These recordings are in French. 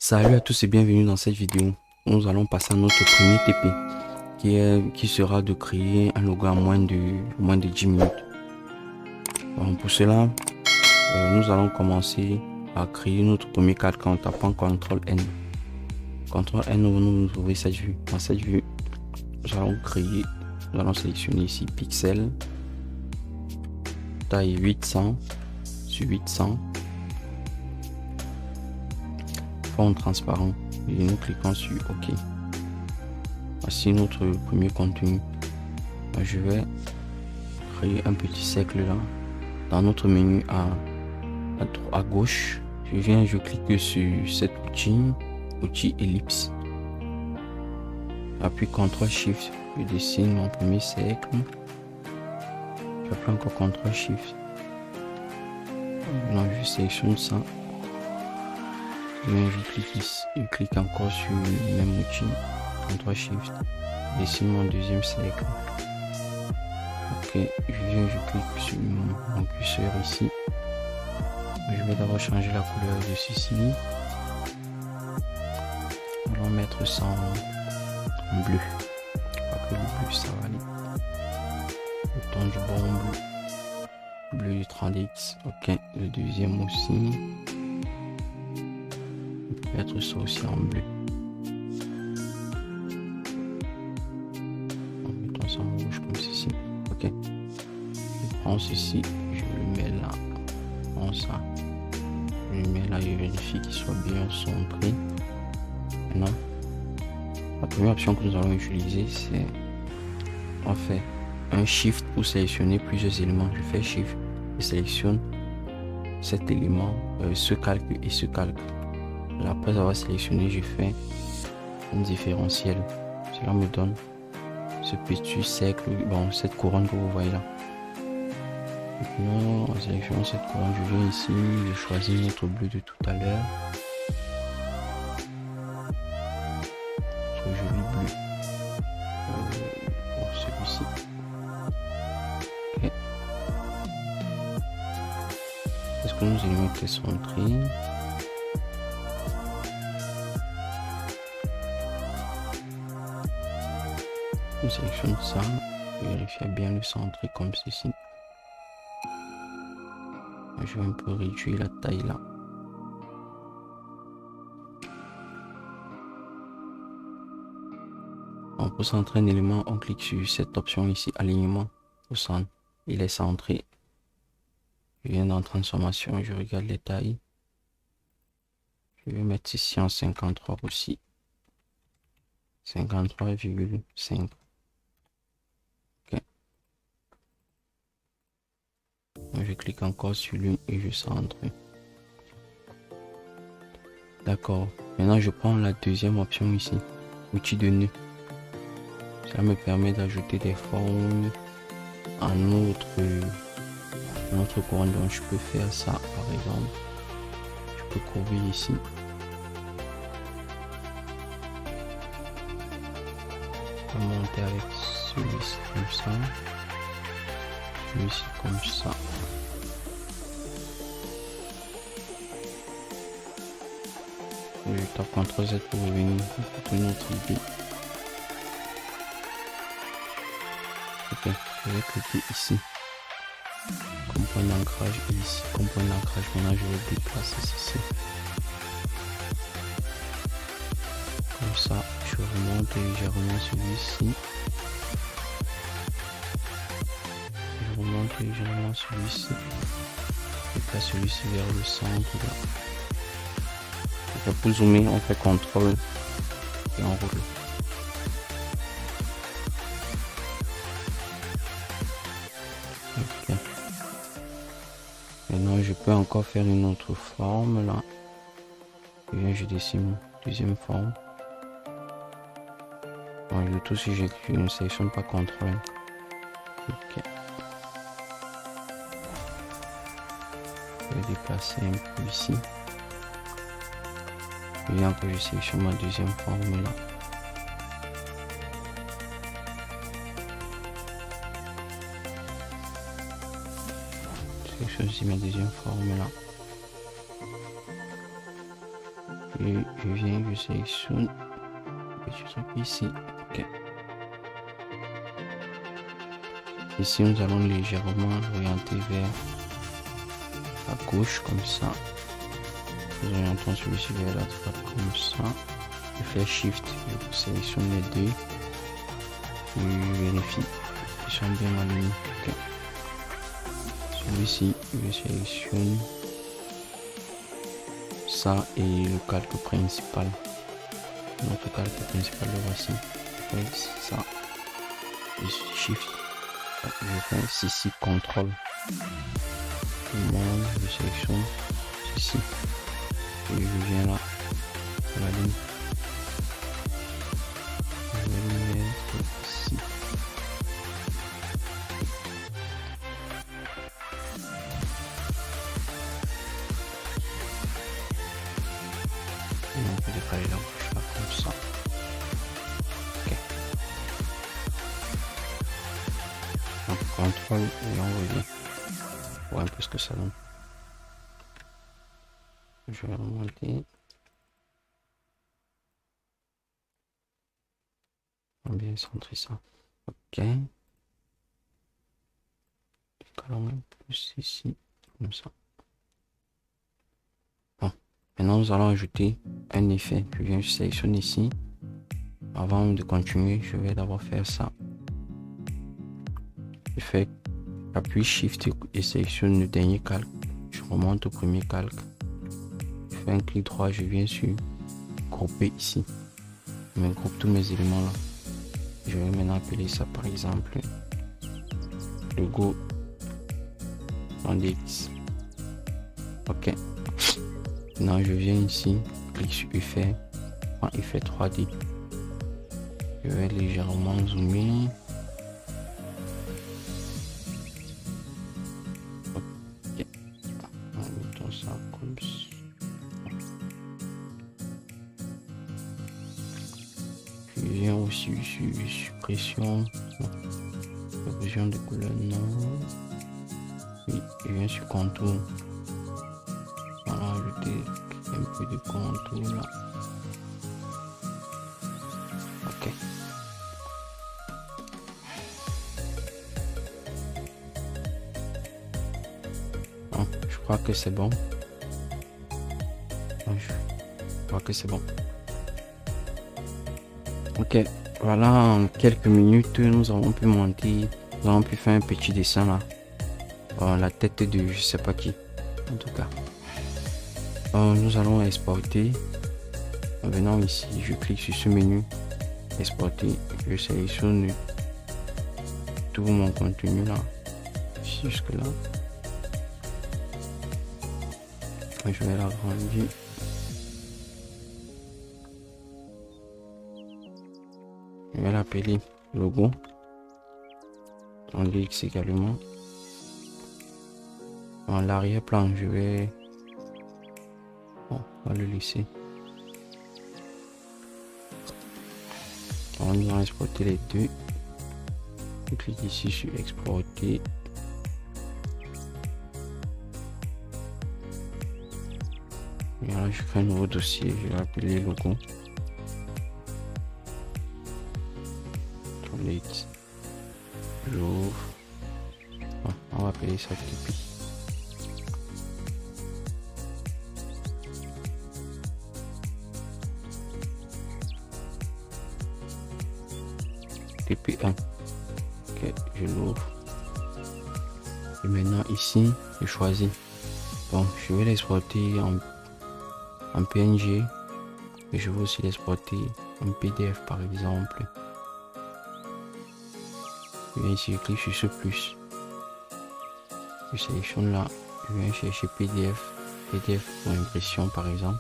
Salut à tous et bienvenue dans cette vidéo. Nous allons passer à notre premier TP qui sera de créer un logo en moins de 10 minutes. Donc pour cela, nous allons commencer à créer notre premier cadre en tapant CTRL N. CTRL N, nous trouver cette vue. Dans cette vue, nous allons sélectionner ici pixel, taille 800 sur 800. Fond transparent et nous cliquons sur OK. Voici notre premier contenu. Je vais créer un petit cercle là dans notre menu à gauche. Je clique sur cet outil ellipse. J'appuie CTRL SHIFT, je dessine mon premier cercle. J'appuie encore CTRL SHIFT. Non, je sélectionne ça. Je clique encore sur le même outil, CTRL SHIFT, dessine mon deuxième cercle. Ok, je clique sur mon curseur ici. Je vais d'abord changer la couleur de ceci. On va mettre ça en bleu. Après le bleu, ça va aller. Le ton du bon bleu du 30x. Ok, le deuxième aussi. Mettre ça aussi en bleu. Mettons ça en rouge comme ceci. Ok. Je prends ceci, je le mets là. Je prends ça. Je le mets là, je vérifie qu'il soit bien centré. Maintenant, la première option que nous allons utiliser, c'est on fait un shift pour sélectionner plusieurs éléments. Je fais shift et sélectionne cet élément, ce calque et ce calque. Après avoir sélectionné, je fais un différentiel. Cela me donne ce petit cercle, bon, cette couronne que vous voyez là. Maintenant, en sélectionnant cette couronne, je viens ici, je choisis notre bleu de tout à l'heure. Ce joli bleu. Bon, celui-ci. Ok. Est-ce que nos éléments étaient centrés? Je sélectionne ça, je vérifie bien le centrer comme ceci. Je vais un peu réduire la taille là. Pour centrer un élément, on clique sur cette option ici, alignement au centre. Il est centré. Je viens dans transformation, je regarde les tailles. Je vais mettre ici en 53 aussi. 53,5. Je clique encore sur l'une et je centre. D'accord. Maintenant, je prends la deuxième option ici. Outil de nœud. Ça me permet d'ajouter des formes à notre couronne. Donc, je peux faire ça par exemple. Je peux courber ici. Je peux monter avec celui-ci comme ça. Celui-ci comme ça. Je tape CTRL Z pour revenir pour une autre idée. Ok, je vais cliquer ici. Composant d'ancrage et ici. Composant d'ancrage. Maintenant, je vais déplacer ceci. Comme ça, je remonte légèrement celui-ci. Je remonte légèrement celui-ci. Je place celui-ci vers le centre. Là. Pour zoomer, on fait CTRL et on roule. Okay. Maintenant, je peux encore faire une autre forme là. Et bien, je dessine une deuxième forme. Bon, le tout si je ne sélectionne pas CTRL. Ok. Je vais déplacer un peu ici. Et encore je sélectionne ma deuxième forme là. Je sélectionne aussi ma deuxième forme là. je viens, je sélectionne petit truc ici. Ok. Ici, nous allons légèrement l'orienter vers la gauche comme ça. Nous orientons celui-ci vers la droite comme ça. Je fais Shift, je sélectionne les deux. Je vérifie qu'ils sont bien alignés. Okay. Celui-ci, je sélectionne ça et le calque principal. Notre calque principal, le voici. Je fais ça. Je Shift. Je fais ici contrôle. Je sélectionne ici. Et je viens là. La ligne. Je vais le mettre ici. Et on peut décaler la bouche là comme ça. Ok. Donc contrôle et on revient. Voir un peu ce que ça donne. Je vais remonter. On va bien centrer ça. Ok. Calons un peu ici. Comme ça. Bon. Maintenant, nous allons ajouter un effet. Je viens sélectionner ici. Avant de continuer, je vais d'abord faire ça. Je fais appui Shift et sélectionne le dernier calque. Je remonte au premier calque. Je fais un clic droit, je viens sur grouper ici. Je me groupe tous mes éléments là. Je vais maintenant appeler ça par exemple logo DX. Ok. Maintenant je viens ici, clique sur effet, en effet 3D. Je vais légèrement zoomer. Ok. Mettons ça comme ça. Je viens aussi sur suppression. Option de couleur non. Oui, je viens sur contour. On va ajouter un peu de contour là. Ok. Bon, je crois que c'est bon. Je crois que c'est bon. Ok, voilà, en quelques minutes, nous avons pu monter, nous avons pu faire un petit dessin là. La tête de je sais pas qui, en tout cas. Nous allons exporter. En venant ici, je clique sur ce menu, exporter, je sélectionne tout mon contenu là, jusque là. Je vais l'agrandir. Je vais l'appeler logo. En DX également. En l'arrière-plan, je vais... Bon, on va le laisser. On va exporter les deux. Je clique ici sur exporter. Et là, je crée un nouveau dossier. Je vais l'appeler logo. J'ouvre. Bon, on va appeler ça Tipeee. Tipeee 1. Ok, je l'ouvre. Et maintenant ici, je choisis. Bon, je vais l'exporter en PNG. Et je vais aussi l'exporter en PDF par exemple. Je viens ici, je clique sur ce plus. Je sélectionne là, je viens chercher PDF pour impression par exemple.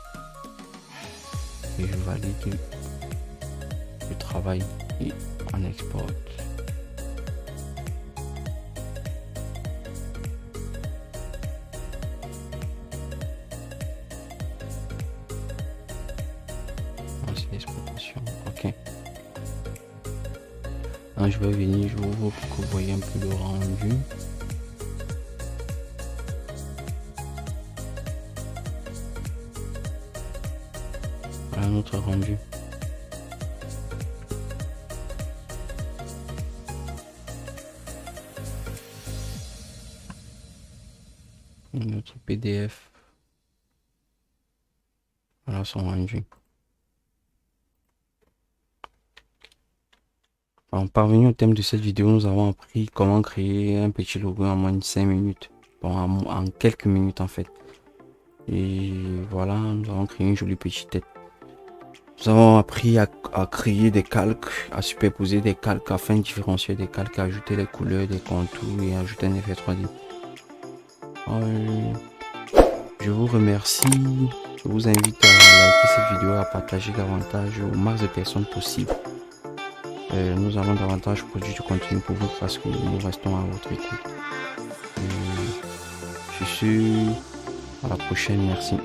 Et je valide le travail et on exporte. C'est l'exportation, ok. Alors, je vais venir, je ouvre pour que vous voyez un peu le rendu. Voilà notre rendu. Notre PDF. Voilà son rendu. En parvenu au thème de cette vidéo, nous avons appris comment créer un petit logo en moins de 5 minutes. Bon, en quelques minutes en fait. Et voilà, nous avons créé une jolie petite tête. Nous avons appris à créer des calques, à superposer des calques afin de différencier des calques, à ajouter les couleurs, des contours et ajouter un effet 3D. Je vous remercie. Je vous invite à liker cette vidéo, à partager davantage au max de personnes possible. Nous allons davantage produire du contenu pour vous parce que nous restons à votre écoute. Je suis à la prochaine. Merci.